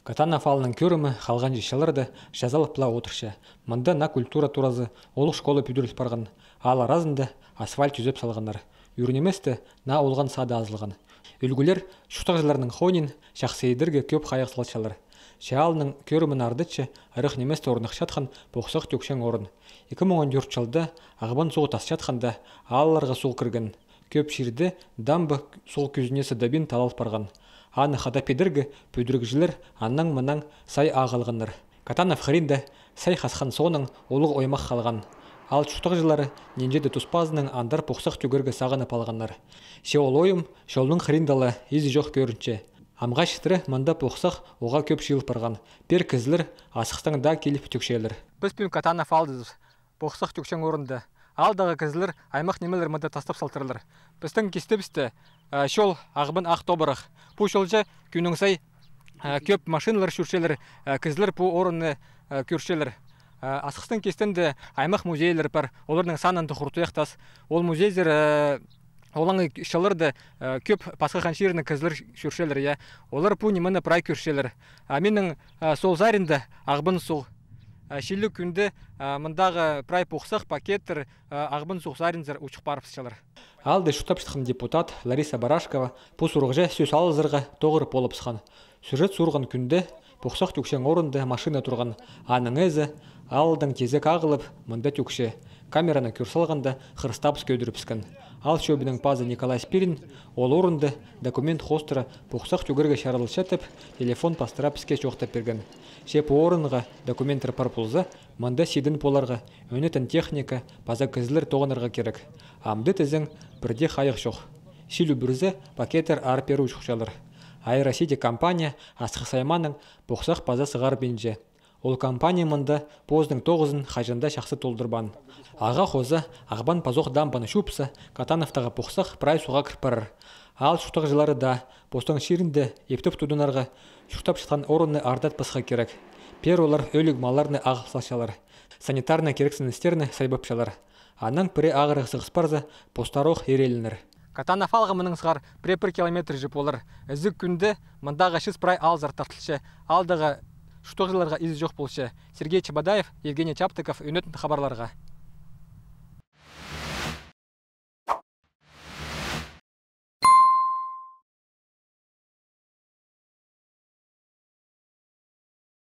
Катана фалының көрімі қалған жешаларды жазалып пла отыршы. Мында на культура туразы олық школы пүдіріс барған. Ал аразында асфальт жүзеп салғандар. Үрінеместі на олған сады азылған. Үлгілер шұқтағжыларының хонин шақсейдірге көп қаяқ салчалар. Шаалының көрімін ардычы арық неместі орнық шатқан боқсақ төкшен орын. 2014 жылда ағыбан суғы тас шатқанда алларға суғы кірген. Көп ширді дамбы суғы күзінесі дабин талал барған. Аны хада педіргі пөдіргіжілер аннан мұнан сай ағылғаныр. Катанов хринді сай қасқан соның олық оймақ қалған. Ал шұқтағжылары ненжеді тұспазының андар поқсақ түгіргі сағынып алғаныр. Шеол ойым шолның хриндалы езі жоқ көрінче. Амға шытыры мында поқсақ оға көп жиыл барған. Пер кізлер асықтан да келіп түкшелер. Біз пен Катанов алдыз поқсақ түкшен орынды. Алдағы кізлер аймақ немелер мында тастап салтырылыр. Біздің кесті шол ағыбын ақ тобырық. Бұл шолжа күнің сай көп машиналар шүршелер, кізлер бұл орынны көршелер. Асықстың кестенде аймақ музейлер бар, олардың сананды құртуяқтас. Ол музейлер олаңы шалырды көп пасқа қаншеріні кізлер шүршелер. Олар бұл немені прай көршелер. Менің сол заринді ағыбын сол. Шилі күнді мұндағы прай поқсақ пакеттер ағыбын сол заринзер ұчық барыпсышалар. Алды шутап шытқан депутат Лариса Барашкова бұл сұрғыжа сөз алызырға тоғырып болып сыған. Сюжет сұрған күнді поқсақ түкшен орынды машина тұрған аның әзі алдың тезек ағылып мұнда түкше. Камераны көрсалғанда қырыстапыс көдіріп сікен. Ал шөбінің пазы Николай Спирин ол орынды документ хостыра поқсақ түгірге шарылы шатып, телефон пастыра піске жоқтап берген. Шеп орынға документтер парпулза, мұнда сидін поларға, өнетін техника, паза кізілер тоғынырға керек. Амды тізің бірде қайық жоқ. Шилу бүрзі пакеттер арперу ұшықшалыр. Аэросити компания асқы сайманың поқсақ паза сығар бенже. Ол компания мұнда поздың 9-ын қажында шақсы толдырбан. Аға қозы ағбан пазоқ дамбаны шупса, Катановтаға поқсақ прай суға кірпарыр. Ал шұқтақ жылары да постың ширінде ептіп тұдынарға шұқтап шытқан орынны ардат пысқа керек. Пер олар өлік маларны ағып салшалар. Санитарны керексіністерні сайбапшалар. Анның пірі ағырық сығыспарза постароқ ерелінір. Катанов алғымының сығар 1 километр жіп олар. Үзік күнді мұндағы шыз прай алзар тартылшы. Алдағы шұқтақ жыларға ізі жоқ болшы. Сергей Чабадаев, Евгений Чаптыков, үнетін хабарларға.